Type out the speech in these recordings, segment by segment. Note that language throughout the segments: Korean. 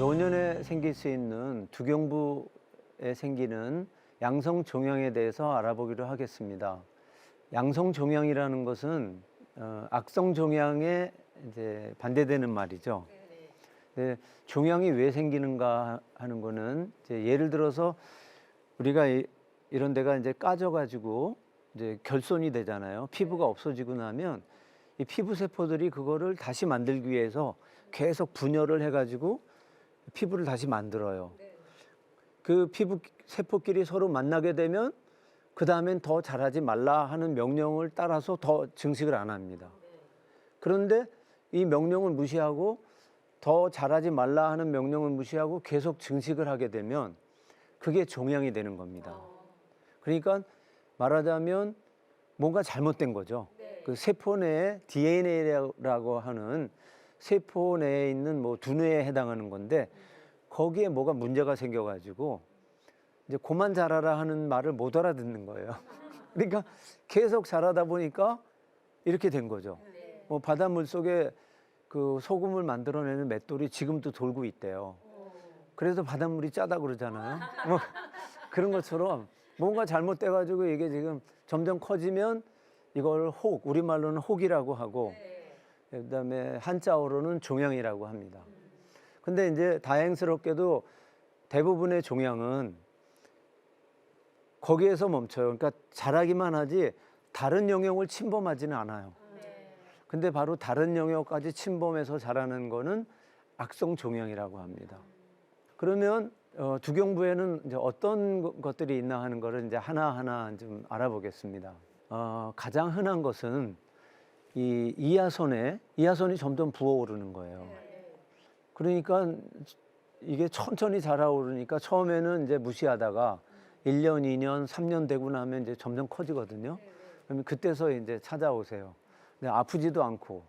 노년에 생길 수 있는 두경부에 생기는 양성 종양에 대해서 알아보기로 하겠습니다. 양성 종양이라는 것은 악성 종양에 이제 반대되는 말이죠. 네, 종양이 왜 생기는가 하는 거는 이제 예를 들어서 우리가 이런 데가 이제 까져가지고 이제 결손이 되잖아요. 피부가 없어지고 나면 이 피부 세포들이 그거를 다시 만들기 위해서 계속 분열을 해가지고 피부를 다시 만들어요. 그 피부 세포끼리 서로 만나게 되면 그 다음엔 더 자라지 말라 하는 명령을 따라서 더 증식을 안 합니다. 그런데 이 명령을 무시하고 더 자라지 말라 하는 명령을 무시하고 계속 증식을 하게 되면 그게 종양이 되는 겁니다. 그러니까 말하자면 뭔가 잘못된 거죠. 그 세포 내에 DNA라고 하는 세포 내에 있는 뭐 두뇌에 해당하는 건데 거기에 뭐가 문제가 생겨가지고 이제 그만 자라라 하는 말을 못 알아듣는 거예요. 그러니까 계속 자라다 보니까 이렇게 된 거죠. 뭐 바닷물 속에 그 소금을 만들어내는 맷돌이 지금도 돌고 있대요. 그래서 바닷물이 짜다 그러잖아요. 뭐 그런 것처럼 뭔가 잘못돼가지고 이게 지금 점점 커지면 이걸 혹, 우리말로는 혹이라고 하고 그다음에 한자어로는 종양이라고 합니다. 근데 이제 다행스럽게도 대부분의 종양은 거기에서 멈춰요. 그러니까 자라기만 하지 다른 영역을 침범하지는 않아요. 근데 바로 다른 영역까지 침범해서 자라는 거는 악성 종양이라고 합니다. 그러면 두경부에는 이제 어떤 것들이 있나 하는 거를 이제 하나하나 좀 알아보겠습니다. 가장 흔한 것은 이 이하선이 점점 부어오르는 거예요. 그러니까 이게 천천히 자라오르니까 처음에는 이제 무시하다가 1년, 2년, 3년 되고 나면 이제 점점 커지거든요. 그러면 그때서 이제 찾아오세요. 근데 아프지도 않고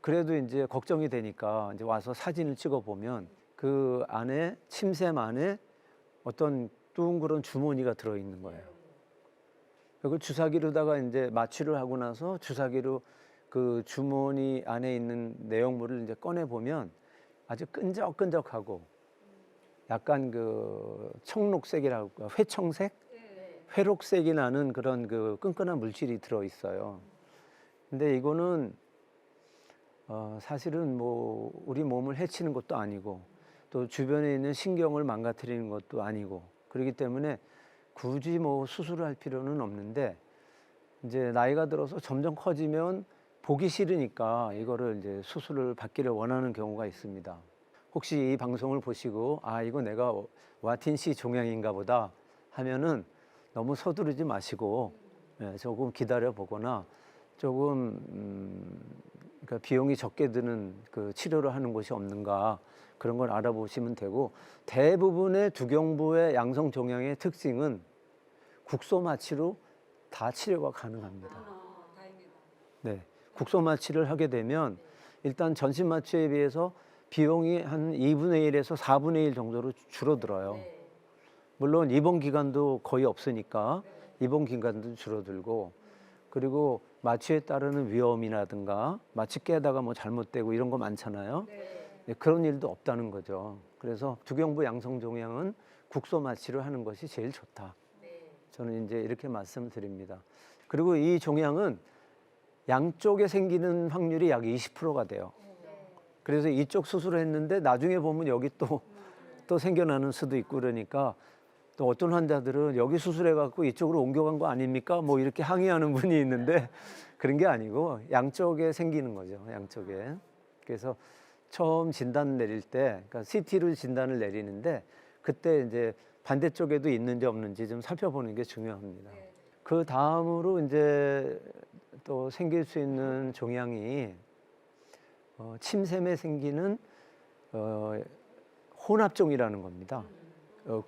그래도 이제 걱정이 되니까 이제 와서 사진을 찍어 보면 그 안에 침샘 안에 어떤 둥그런 주머니가 들어 있는 거예요. 그걸 주사기로다가 이제 마취를 하고 나서 주사기로 그 주머니 안에 있는 내용물을 이제 꺼내 보면 아주 끈적끈적하고 약간 그 청록색이라고 회청색, 회록색이 나는 그런 그 끈끈한 물질이 들어 있어요. 근데 이거는 사실은 뭐 우리 몸을 해치는 것도 아니고 또 주변에 있는 신경을 망가뜨리는 것도 아니고 그렇기 때문에 굳이 뭐 수술을 할 필요는 없는데 이제 나이가 들어서 점점 커지면 보기 싫으니까 이거를 이제 수술을 받기를 원하는 경우가 있습니다. 혹시 이 방송을 보시고 아 이거 내가 와틴시 종양인가 보다 하면은 너무 서두르지 마시고 조금 기다려 보거나 조금 그러니까 비용이 적게 드는 그 치료를 하는 곳이 없는가 그런 걸 알아보시면 되고 대부분의 두경부의 양성 종양의 특징은 국소 마취로 다 치료가 가능합니다. 네, 국소 마취를 하게 되면 일단 전신 마취에 비해서 비용이 한 2분의 1에서 4분의 1 정도로 줄어들어요. 물론 입원 기간도 거의 없으니까 입원 기간도 줄어들고 그리고 마취에 따르는 위험이라든가 마취 깨다가 뭐 잘못되고 이런 거 많잖아요. 네, 그런 일도 없다는 거죠. 그래서 두경부 양성 종양은 국소 마취를 하는 것이 제일 좋다. 저는 이제 이렇게 말씀드립니다. 그리고 이 종양은 양쪽에 생기는 확률이 약 20%가 돼요. 그래서 이쪽 수술을 했는데 나중에 보면 여기 또 생겨나는 수도 있고 그러니까 또 어떤 환자들은 여기 수술해갖고 이쪽으로 옮겨간 거 아닙니까? 뭐 이렇게 항의하는 분이 있는데 그런 게 아니고 양쪽에 생기는 거죠. 양쪽에. 그래서 처음 진단 내릴 때, 그러니까 CT로 진단을 내리는데 그때 이제 반대쪽에도 있는지 없는지 좀 살펴보는 게 중요합니다. 그 다음으로 이제 또 생길 수 있는 종양이 침샘에 생기는 혼합종이라는 겁니다.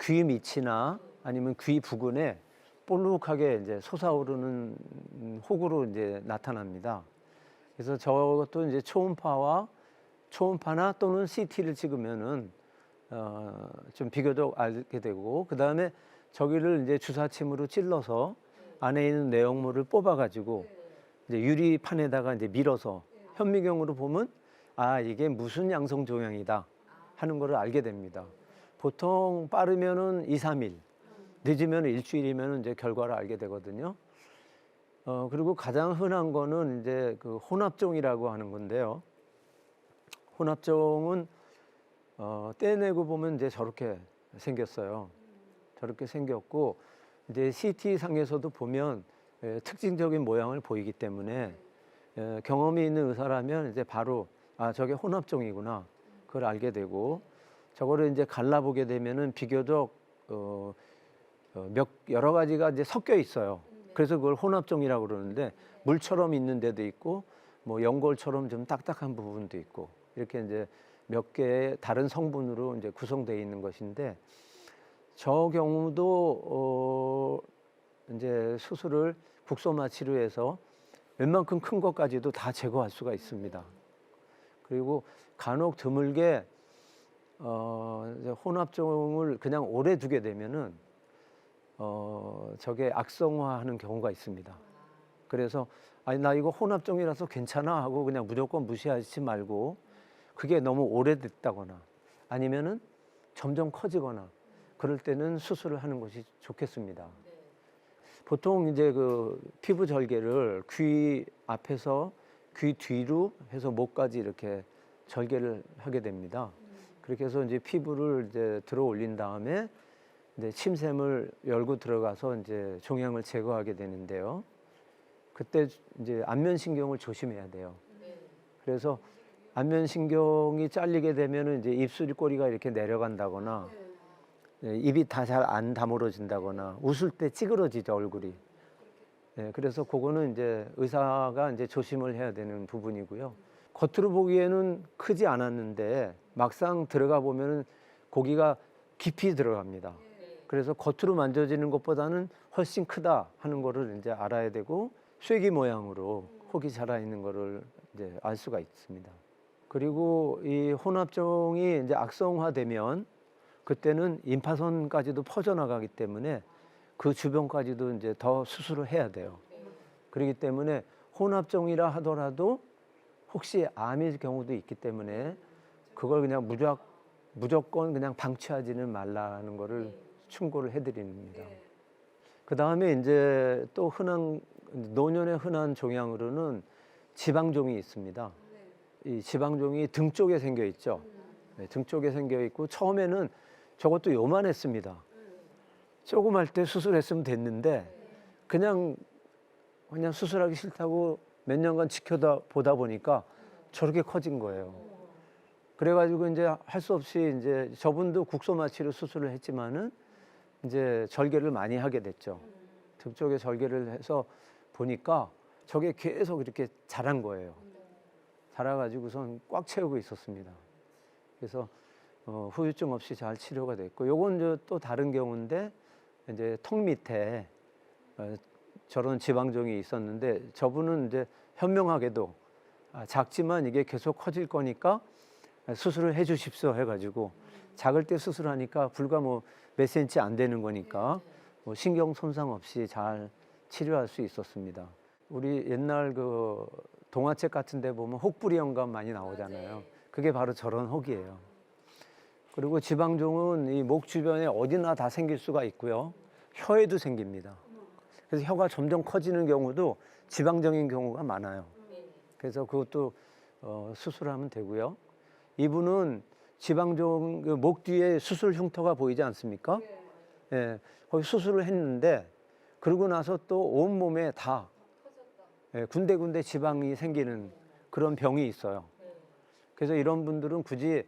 귀 밑이나 아니면 귀 부근에 볼록하게 이제 솟아오르는 혹으로 이제 나타납니다. 그래서 저것도 이제 초음파나 또는 CT를 찍으면은 좀 비교적 알게 되고 그 다음에 저기를 이제 주사침으로 찔러서 안에 있는 내용물을 뽑아가지고 이제 유리판에다가 이제 밀어서 현미경으로 보면 아 이게 무슨 양성 종양이다 하는 거를 알게 됩니다. 보통 빠르면은 2, 3일, 늦으면 일주일이면 이제 결과를 알게 되거든요. 그리고 가장 흔한 거는 이제 그 혼합종이라고 하는 건데요. 혼합종은 떼내고 보면 이제 저렇게 생겼어요. 저렇게 생겼고 이제 CT 상에서도 보면 특징적인 모양을 보이기 때문에 경험이 있는 의사라면 이제 바로 저게 혼합종이구나 그걸 알게 되고 저거를 이제 갈라보게 되면은 비교적 여러 가지가 이제 섞여 있어요. 그래서 그걸 혼합종이라고 그러는데 물처럼 있는 데도 있고 뭐 연골처럼 좀 딱딱한 부분도 있고 이렇게 이제 몇 개의 다른 성분으로 이제 구성되어 있는 것인데 저 경우도 이제 수술을 국소마 치료해서 웬만큼 큰 것까지도 다 제거할 수가 있습니다. 그리고 간혹 드물게 이제 혼합종을 그냥 오래 두게 되면은 저게 악성화하는 경우가 있습니다. 그래서 아니 나 이거 혼합종이라서 괜찮아 하고 그냥 무조건 무시하지 말고 그게 너무 오래됐다거나 아니면은 점점 커지거나 그럴 때는 수술을 하는 것이 좋겠습니다. 보통 이제 그 피부 절개를 귀 앞에서 귀 뒤로 해서 목까지 이렇게 절개를 하게 됩니다. 그렇게 해서 이제 피부를 이제 들어 올린 다음에 이제 침샘을 열고 들어가서 이제 종양을 제거하게 되는데요. 그때 이제 안면신경을 조심해야 돼요. 그래서 안면신경이 잘리게 되면은 이제 입술꼬리가 이렇게 내려간다거나 입이 다 잘 안 다물어진다거나 웃을 때 찌그러지죠 얼굴이. 그래서 그거는 이제 의사가 이제 조심을 해야 되는 부분이고요. 겉으로 보기에는 크지 않았는데 막상 들어가 보면은 고기가 깊이 들어갑니다. 그래서 겉으로 만져지는 것보다는 훨씬 크다 하는 거를 이제 알아야 되고 쐐기 모양으로 혹이 자라 있는 거를 이제 알 수가 있습니다. 그리고 이 혼합종이 이제 악성화되면 그때는 임파선까지도 퍼져나가기 때문에 그 주변까지도 이제 더 수술을 해야 돼요. 그렇기 때문에 혼합종이라 하더라도 혹시 암일 경우도 있기 때문에 그걸 그냥 무조건 그냥 방치하지는 말라는 거를 충고를 해드립니다. 그 다음에 이제 또 노년의 흔한 종양으로는 지방종이 있습니다. 이 지방종이 등 쪽에 생겨 있죠. 등 쪽에 생겨 있고 처음에는 저것도 요만했습니다. 조금 할 때 수술했으면 됐는데 그냥 수술하기 싫다고 몇 년간 지켜보다 보니까 저렇게 커진 거예요. 그래가지고 이제 할 수 없이 이제 저분도 국소마취로 수술을 했지만은 이제 절개를 많이 하게 됐죠. 등 쪽에 절개를 해서 보니까 저게 계속 이렇게 자란 거예요. 자라가지고선 꽉 채우고 있었습니다. 그래서 후유증 없이 잘 치료가 됐고, 요건 또 다른 경우인데 이제 턱 밑에 저런 지방종이 있었는데 저분은 이제 현명하게도 작지만 이게 계속 커질 거니까 수술을 해주십시오 해가지고 작을 때 수술하니까 불과 뭐 몇 센치 안 되는 거니까 뭐 신경 손상 없이 잘 치료할 수 있었습니다. 우리 옛날 그 동화책 같은 데 보면 혹부리 영감 많이 나오잖아요. 그게 바로 저런 혹이에요. 그리고 지방종은 이 목 주변에 어디나 다 생길 수가 있고요. 혀에도 생깁니다. 그래서 혀가 점점 커지는 경우도 지방종인 경우가 많아요. 그래서 그것도 수술하면 되고요. 이분은 지방종 목 뒤에 수술 흉터가 보이지 않습니까? 예, 거기 수술을 했는데 그러고 나서 또 온몸에 다 군데군데 지방이 생기는 그런 병이 있어요. 그래서 이런 분들은 굳이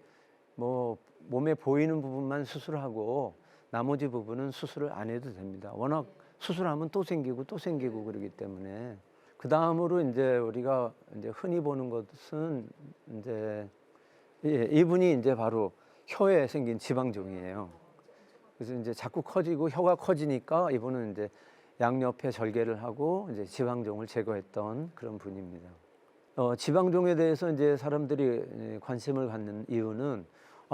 뭐 몸에 보이는 부분만 수술하고 나머지 부분은 수술을 안 해도 됩니다. 워낙 수술하면 또 생기고 또 생기고 그러기 때문에. 그 다음으로 이제 우리가 이제 흔히 보는 것은 이제 이분이 이제 바로 혀에 생긴 지방종이에요. 그래서 이제 자꾸 커지고 혀가 커지니까 이분은 이제 양옆에 절개를 하고 이제 지방종을 제거했던 그런 분입니다. 지방종에 대해서 이제 사람들이 관심을 갖는 이유는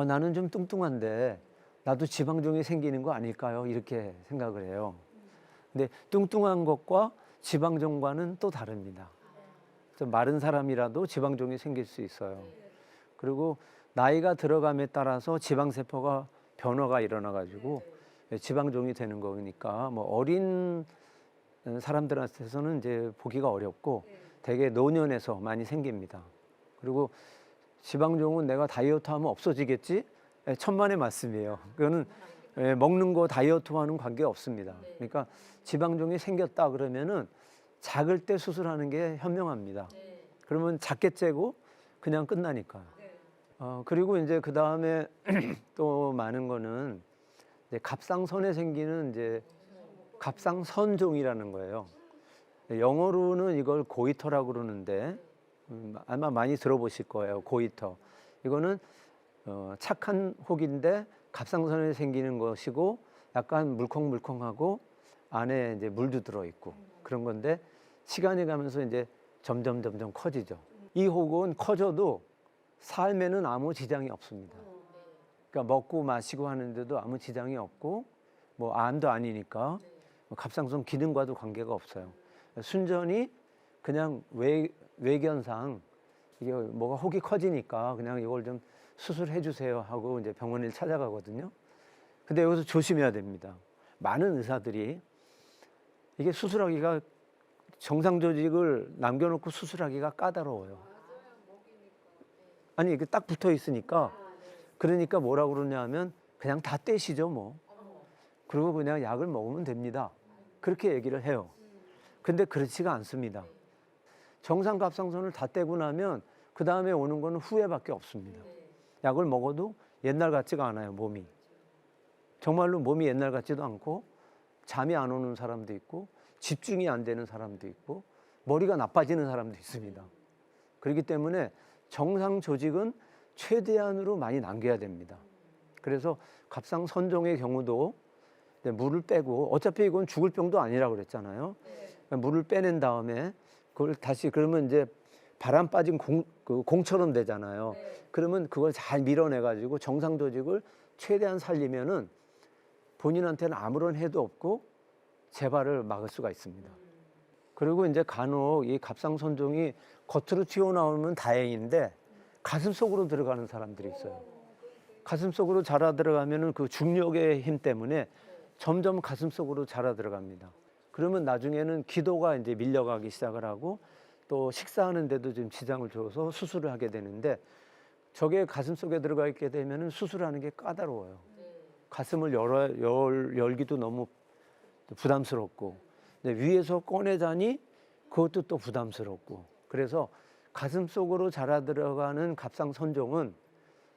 나는 좀 뚱뚱한데 나도 지방종이 생기는 거 아닐까요? 이렇게 생각을 해요. 근데 뚱뚱한 것과 지방종과는 또 다릅니다. 좀 마른 사람이라도 지방종이 생길 수 있어요. 그리고 나이가 들어감에 따라서 지방세포가 변화가 일어나가지고 지방종이 되는 거니까 뭐 어린 사람들한테서는 이제 보기가 어렵고 대개 노년에서 많이 생깁니다. 그리고 지방종은 내가 다이어트하면 없어지겠지? 천만의 말씀이에요. 그거는 먹는 거 다이어트와는 관계 없습니다. 그러니까 지방종이 생겼다 그러면은 작을 때 수술하는 게 현명합니다. 그러면 작게 째고 그냥 끝나니까. 그리고 이제 그 다음에 또 많은 거는 이제 갑상선에 생기는 이제 갑상선종이라는 거예요. 영어로는 이걸 고이터라고 그러는데 아마 많이 들어보실 거예요. 고이터. 이거는 착한 혹인데 갑상선에 생기는 것이고 약간 물컹물컹하고 안에 이제 물도 들어있고 그런 건데 시간이 가면서 이제 점점 커지죠. 이 혹은 커져도 삶에는 아무 지장이 없습니다. 그러니까 먹고 마시고 하는데도 아무 지장이 없고 뭐 암도 아니니까 갑상선 기능과도 관계가 없어요. 순전히 그냥 외견상 이게 뭐가 혹이 커지니까 그냥 이걸 좀 수술해 주세요 하고 이제 병원을 찾아가거든요. 근데 여기서 조심해야 됩니다. 많은 의사들이 이게 수술하기가 정상 조직을 남겨놓고 수술하기가 까다로워요. 아니 이게 딱 붙어 있으니까 그러니까 뭐라 그러냐면 그냥 다 떼시죠 뭐. 그리고 그냥 약을 먹으면 됩니다. 그렇게 얘기를 해요. 근데 그렇지가 않습니다. 정상 갑상선을 다 떼고 나면 그 다음에 오는 거는 후회밖에 없습니다. 약을 먹어도 옛날 같지가 않아요, 몸이. 정말로 몸이 옛날 같지도 않고 잠이 안 오는 사람도 있고 집중이 안 되는 사람도 있고 머리가 나빠지는 사람도 있습니다. 그렇기 때문에 정상 조직은 최대한으로 많이 남겨야 됩니다. 그래서 갑상선종의 경우도 물을 빼고 어차피 이건 죽을 병도 아니라고 그랬잖아요. 물을 빼낸 다음에 그걸 다시 그러면 이제 바람 빠진 공처럼 되잖아요. 그러면 그걸 잘 밀어내가지고 정상 조직을 최대한 살리면은 본인한테는 아무런 해도 없고 재발을 막을 수가 있습니다. 그리고 이제 간혹 이 갑상선종이 겉으로 튀어나오면 다행인데 가슴 속으로 들어가는 사람들이 있어요. 가슴 속으로 자라 들어가면은 그 중력의 힘 때문에 점점 가슴 속으로 자라 들어갑니다. 그러면 나중에는 기도가 이제 밀려가기 시작을 하고 또 식사하는데도 좀 지장을 줘서 수술을 하게 되는데 저게 가슴 속에 들어가 있게 되면은 수술하는 게 까다로워요. 가슴을 열기도 너무 부담스럽고 위에서 꺼내자니 그것도 또 부담스럽고 그래서 가슴 속으로 자라 들어가는 갑상선종은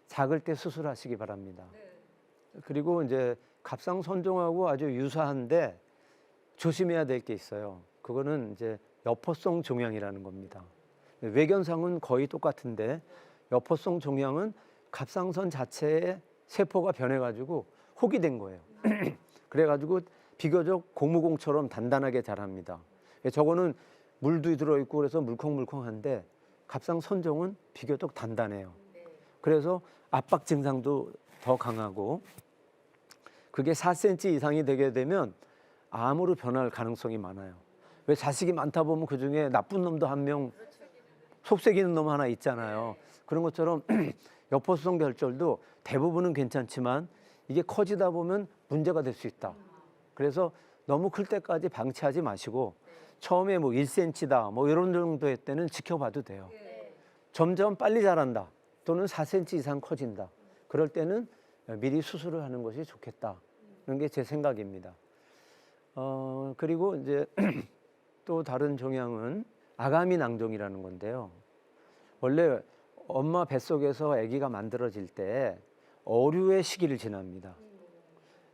작을 때 수술하시기 바랍니다. 그리고 이제 갑상선종하고 아주 유사한데 조심해야 될 게 있어요. 그거는 이제 여포성 종양이라는 겁니다. 외견상은 거의 똑같은데 여포성 종양은 갑상선 자체에 세포가 변해가지고 혹이 된 거예요. 그래가지고 비교적 고무공처럼 단단하게 자랍니다. 저거는 물도 들어있고 그래서 물컹물컹한데 갑상선종은 비교적 단단해요. 그래서 압박 증상도 더 강하고 그게 4cm 이상이 되게 되면 암으로 변할 가능성이 많아요. 왜 자식이 많다 보면 그중에 나쁜 놈도 한 명 속썩이는 놈 하나 있잖아요. 그런 것처럼 여포성 결절도 대부분은 괜찮지만 이게 커지다 보면 문제가 될 수 있다. 그래서 너무 클 때까지 방치하지 마시고 처음에 뭐 1cm다 뭐 이런 정도의 때는 지켜봐도 돼요. 점점 빨리 자란다 또는 4cm 이상 커진다. 그럴 때는 미리 수술을 하는 것이 좋겠다. 그런 게 제 생각입니다. 그리고 이제 또 다른 종양은 아가미 낭종이라는 건데요. 원래 엄마 뱃속에서 아기가 만들어질 때 어류의 시기를 지납니다.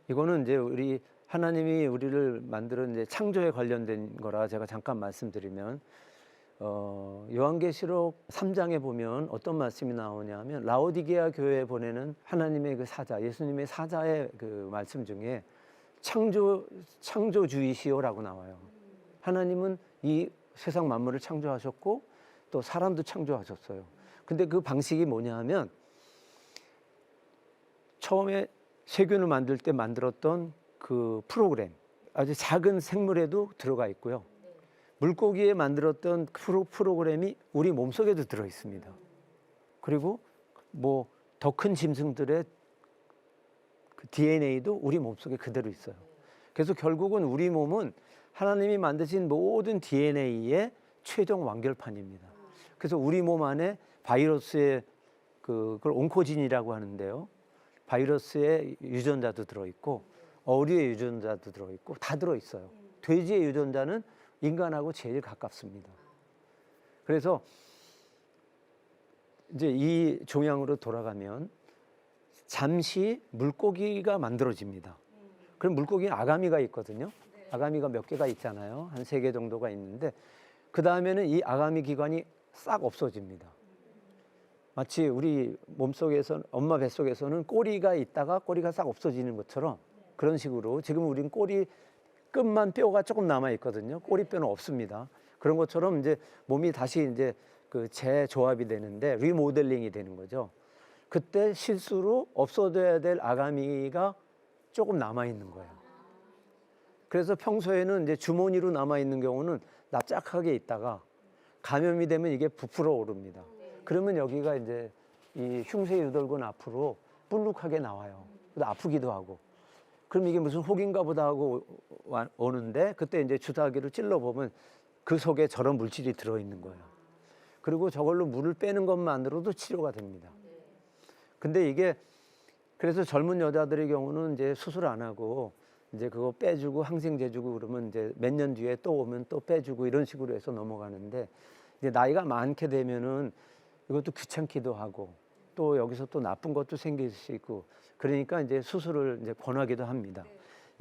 이거는 이제 우리 하나님이 우리를 만들어 이제 창조에 관련된 거라 제가 잠깐 말씀드리면 요한계시록 3장에 보면 어떤 말씀이 나오냐면 라오디게아 교회에 보내는 하나님의 그 사자, 예수님의 사자의 그 말씀 중에 창조주이시오라고 나와요. 하나님은 이 세상 만물을 창조하셨고 또 사람도 창조하셨어요. 근데 그 방식이 뭐냐 하면 처음에 세균을 만들 때 만들었던 그 프로그램, 아주 작은 생물에도 들어가 있고요. 물고기에 만들었던 프로그램이 우리 몸속에도 들어 있습니다. 그리고 뭐 더 큰 짐승들의 그 DNA도 우리 몸속에 그대로 있어요. 그래서 결국은 우리 몸은 하나님이 만드신 모든 DNA의 최종 완결판입니다. 그래서 우리 몸 안에 바이러스의 그걸 온코진이라고 하는데요. 바이러스의 유전자도 들어있고 어류의 유전자도 들어있고 다 들어있어요. 돼지의 유전자는 인간하고 제일 가깝습니다. 그래서 이제 이 종양으로 돌아가면 잠시 물고기가 만들어집니다. 그럼 물고기는 아가미가 있거든요. 아가미가 몇 개가 있잖아요. 한 3개 정도가 있는데 그 다음에는 이 아가미 기관이 싹 없어집니다. 마치 우리 몸속에서 엄마 뱃속에서는 꼬리가 있다가 꼬리가 싹 없어지는 것처럼 그런 식으로 지금 우린 꼬리 끝만 뼈가 조금 남아 있거든요. 꼬리뼈는 없습니다. 그런 것처럼 이제 몸이 다시 이제 그 재조합이 되는데 리모델링이 되는 거죠. 그때 실수로 없어져야 될 아가미가 조금 남아 있는 거예요. 그래서 평소에는 이제 주머니로 남아 있는 경우는 납작하게 있다가 감염이 되면 이게 부풀어 오릅니다. 그러면 여기가 이제 이 흉쇄 유돌근 앞으로 불룩하게 나와요. 그래서 아프기도 하고. 그럼 이게 무슨 혹인가 보다 하고 오는데 그때 이제 주사기로 찔러보면 그 속에 저런 물질이 들어있는 거예요. 그리고 저걸로 물을 빼는 것만으로도 치료가 됩니다. 근데 이게 그래서 젊은 여자들의 경우는 이제 수술 안 하고 이제 그거 빼주고 항생제 주고 그러면 이제 몇 년 뒤에 또 오면 또 빼주고 이런 식으로 해서 넘어가는데 이제 나이가 많게 되면은 이것도 귀찮기도 하고 또 여기서 또 나쁜 것도 생길 수 있고 그러니까 이제 수술을 이제 권하기도 합니다.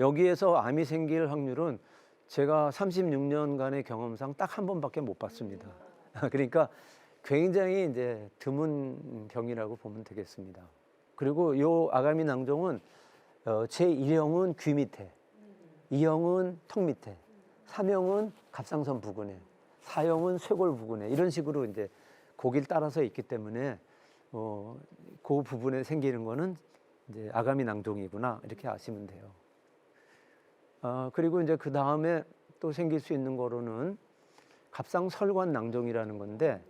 여기에서 암이 생길 확률은 제가 36년간의 경험상 딱 한 번밖에 못 봤습니다. 그러니까 굉장히 이제 드문 병이라고 보면 되겠습니다. 그리고 요 아가미 낭종은 제1형은 귀 밑에, 2형은 턱 밑에, 3형은 갑상선 부근에, 4형은 쇄골 부근에 이런 식으로 이제 고기를 따라서 있기 때문에 그 부분에 생기는 거는 이제 아가미 낭종이구나 이렇게 아시면 돼요. 그리고 이제 그 다음에 또 생길 수 있는 거로는 갑상설관 낭종이라는 건데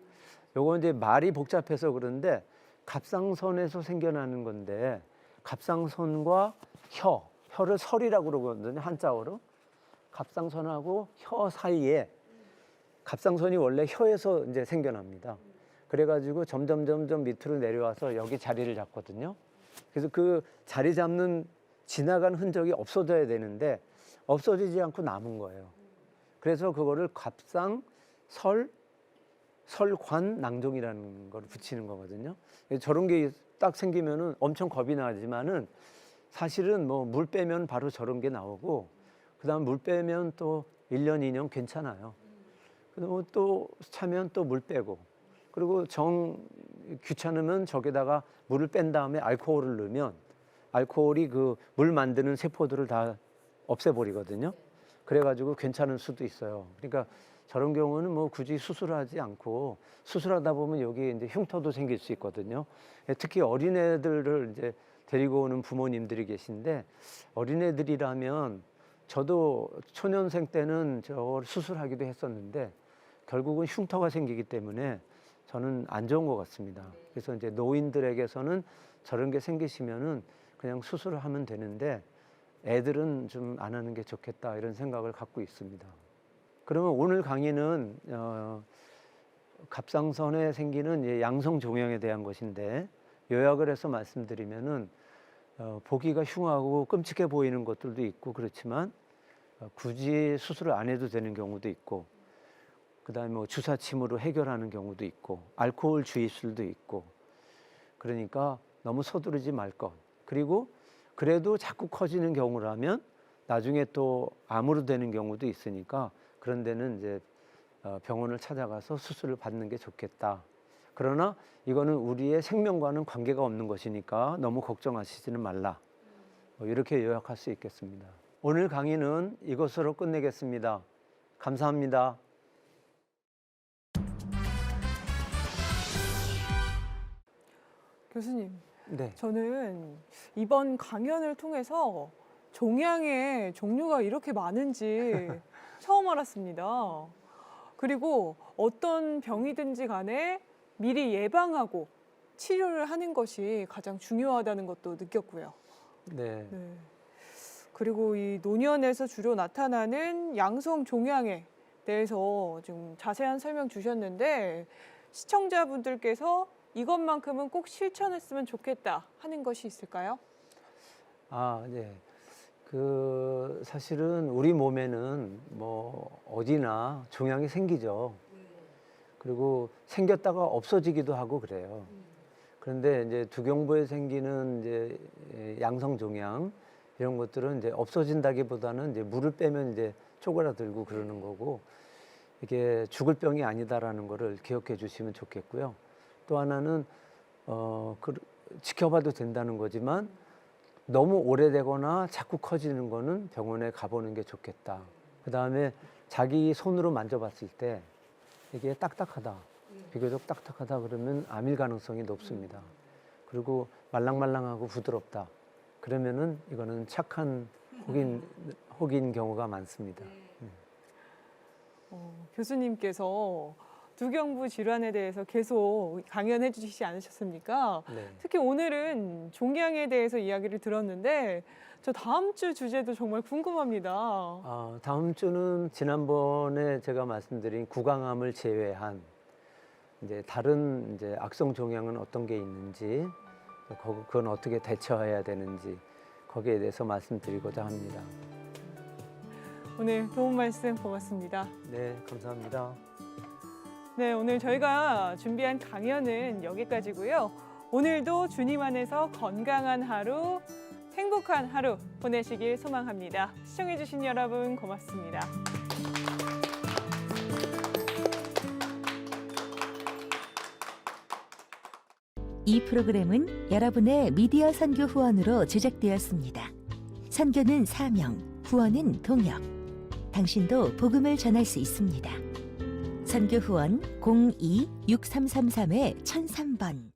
요거 이제 말이 복잡해서 그런데 갑상선에서 생겨나는 건데 갑상선과 혀를 설이라고 그러거든요. 한자어로. 갑상선하고 혀 사이에 갑상선이 원래 혀에서 이제 생겨납니다. 그래가지고 점점 밑으로 내려와서 여기 자리를 잡거든요. 그래서 그 자리 잡는 지나간 흔적이 없어져야 되는데 없어지지 않고 남은 거예요. 그래서 그거를 설관 낭종이라는 걸 붙이는 거거든요. 저런 게 딱 생기면은 엄청 겁이 나지만은 사실은 뭐 물 빼면 바로 저런 게 나오고 그다음 물 빼면 또 1년, 2년 괜찮아요. 그리고 또 차면 또 물 빼고 그리고 귀찮으면 저기다가 물을 뺀 다음에 알코올을 넣으면 알코올이 그 물 만드는 세포들을 다 없애버리거든요. 그래가지고 괜찮을 수도 있어요. 그러니까 저런 경우는 뭐 굳이 수술하지 않고 수술하다 보면 여기 이제 흉터도 생길 수 있거든요. 특히 어린애들을 이제 데리고 오는 부모님들이 계신데 어린애들이라면 저도 초년생 때는 저걸 수술하기도 했었는데 결국은 흉터가 생기기 때문에 저는 안 좋은 것 같습니다. 그래서 이제 노인들에게서는 저런 게 생기시면은 그냥 수술을 하면 되는데 애들은 좀 안 하는 게 좋겠다 이런 생각을 갖고 있습니다. 그러면 오늘 강의는 갑상선에 생기는 양성 종양에 대한 것인데 요약을 해서 말씀드리면은 보기가 흉하고 끔찍해 보이는 것들도 있고 그렇지만 굳이 수술을 안 해도 되는 경우도 있고 그다음에 뭐 주사침으로 해결하는 경우도 있고 알코올 주입술도 있고 그러니까 너무 서두르지 말 것. 그리고 그래도 자꾸 커지는 경우라면 나중에 또 암으로 되는 경우도 있으니까 그런 데는 이제 병원을 찾아가서 수술을 받는 게 좋겠다. 그러나 이거는 우리의 생명과는 관계가 없는 것이니까 너무 걱정하시지는 말라. 이렇게 요약할 수 있겠습니다. 오늘 강의는 이것으로 끝내겠습니다. 감사합니다. 교수님, 네. 저는 이번 강연을 통해서 종양의 종류가 이렇게 많은지 처음 알았습니다. 그리고 어떤 병이든지 간에 미리 예방하고 치료를 하는 것이 가장 중요하다는 것도 느꼈고요. 네. 네. 그리고 이 노년에서 주로 나타나는 양성 종양에 대해서 좀 자세한 설명 주셨는데 시청자분들께서 이것만큼은 꼭 실천했으면 좋겠다 하는 것이 있을까요? 아, 네. 사실은 우리 몸에는 뭐 어디나 종양이 생기죠. 그리고 생겼다가 없어지기도 하고 그래요. 그런데 이제 두경부에 생기는 이제 양성 종양 이런 것들은 이제 없어진다기보다는 이제 물을 빼면 이제 쪼그라들고 그러는 거고 이게 죽을 병이 아니다라는 거를 기억해 주시면 좋겠고요. 또 하나는 지켜봐도 된다는 거지만 너무 오래되거나 자꾸 커지는 거는 병원에 가보는 게 좋겠다. 그다음에 자기 손으로 만져봤을 때 이게 딱딱하다, 비교적 딱딱하다 그러면 암일 가능성이 높습니다. 그리고 말랑말랑하고 부드럽다. 그러면은 이거는 착한 혹인 경우가 많습니다. 교수님께서 두경부 질환에 대해서 계속 강연해 주시지 않으셨습니까? 네. 특히 오늘은 종양에 대해서 이야기를 들었는데 저 다음 주 주제도 정말 궁금합니다. 다음 주는 지난번에 제가 말씀드린 구강암을 제외한 이제 다른 이제 악성 종양은 어떤 게 있는지, 그건 어떻게 대처해야 되는지 거기에 대해서 말씀드리고자 합니다. 오늘 도움 말씀 고맙습니다. 네, 감사합니다. 네, 오늘 저희가 준비한 강연은 여기까지고요. 오늘도 주님 안에서 건강한 하루, 행복한 하루 보내시길 소망합니다. 시청해주신 여러분 고맙습니다. 이 프로그램은 여러분의 미디어 선교 후원으로 제작되었습니다. 선교는 사명, 후원은 동역. 당신도 복음을 전할 수 있습니다. 선교 후원 02-6333-1003번